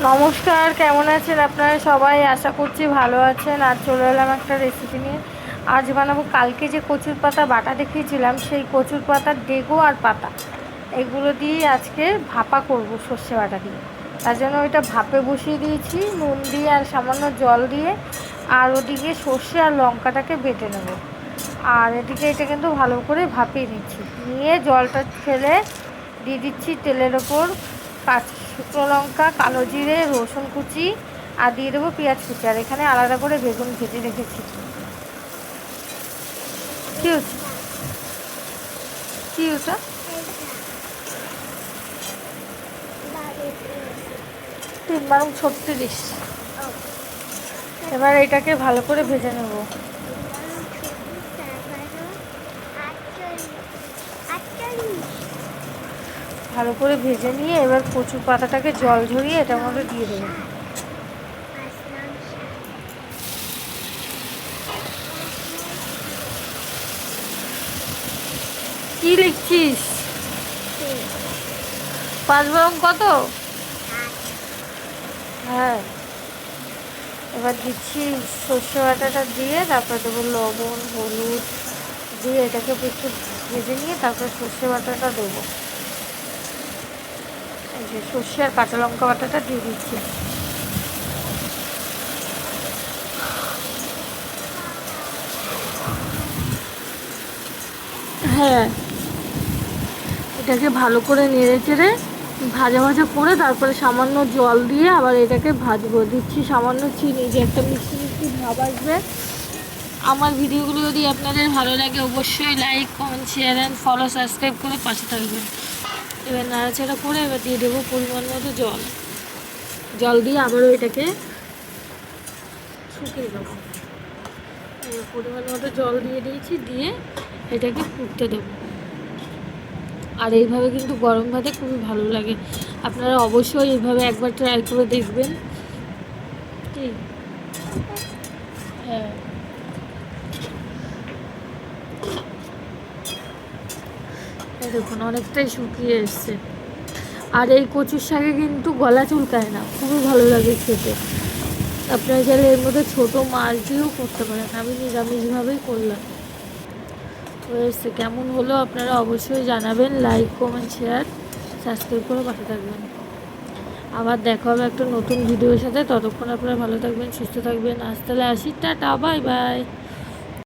নমস্কার, কেমন আছেন আপনারা সবাই? আশা করছি ভালো আছেন। আজ চলে এলাম একটা রেসিপি নিয়ে। আজ বানাবো কালকে যে কচুর পাতা বাটা দেখিয়েছিলাম, সেই কচুর পাতার ডেগো আর পাতা এগুলো দিয়ে আজকে ভাপা করব সর্ষে বাটা দিয়ে। তার জন্য ওইটা ভাপে বসিয়ে দিয়েছি নুন দিয়ে আর সামান্য জল দিয়ে। আর ওদিকে সর্ষে আর লঙ্কাটাকে বেটে নেব। আর এদিকে এটা কিন্তু ভালো করে ভাপিয়ে নিচ্ছি, নিয়ে জলটা ফেলে দিয়ে দিচ্ছি তেলের ওপর শুকনো লঙ্কা, কালো জিরে, রসুন কুচি আর দিয়ে দেবো পেঁয়াজ কুচি। আর এখানে আলাদা করে বেগুন ভেজে রেখেছি। কি হচ্ছে কি ওটা? 3 × 36। এবার এটাকে ভালো করে ভেজে নেব। ভালো করে ভেজে নিয়ে এবার কচুর পাতাটাকে জল ঝরিয়ে এটার মধ্যে দিয়ে দেবো। কি লিখছিস? 5 কত? হ্যাঁ, এবার দিচ্ছি সর্ষে বাটাটা দিয়ে, তারপর দেবো লবণ, হলুদ দিয়ে এটাকে একটু ভেজে নিয়ে তারপর সর্ষে বাটাটা দেবো। এই যে সর্ষে আর কাঁচা লঙ্কা বাটাটা দিয়ে দিচ্ছি। হ্যাঁ, এটাকে ভালো করে নেড়ে চেড়ে ভাজা ভাজা করে তারপরে সামান্য জল দিয়ে আবার এটাকে ভাজবো। দিচ্ছি সামান্য চিনি, যে একটা মিষ্টি মিষ্টি ভাব আসবে। আমার ভিডিওগুলো যদি আপনাদের ভালো লাগে অবশ্যই like, comment, share and follow, subscribe করে পাশে থাকবেন। এবার নাড়াচাড়া করে এবার দিয়ে দেবো পরিমাণ মতো জল। জল দিয়ে আবারও এটাকে শুকিয়ে দেবো। পরিমাণ মতো জল দিয়ে দিয়েছি, দিয়ে এটাকে ফুটতে দেবো। আর এইভাবে কিন্তু গরম ভাতে খুবই ভালো লাগে। আপনারা অবশ্যই এইভাবে একবার ট্রাই করে দেখবেন। কি হ্যাঁ, দেখুন অনেকটাই শুকিয়ে এসছে। আর এই কচুর শাকে কিন্তু গলা চুলকায় না, খুবই ভালো লাগে খেতে। আপনারা চাইলে এর মধ্যে ছোটো মাছ দিয়েও করতে পারেন। আমি নিরামিষভাবেই করলাম। হয়েছে কেমন হলো আপনারা অবশ্যই জানাবেন। লাইক, কমেন্ট, শেয়ার, সাবস্ক্রাইব করে পাশে থাকবেন। আবার দেখা হবে একটা নতুন ভিডিওর সাথে। ততক্ষণ আপনারা ভালো থাকবেন, সুস্থ থাকবেন। আজ তাহলে আসি, টাটা, বাই বাই।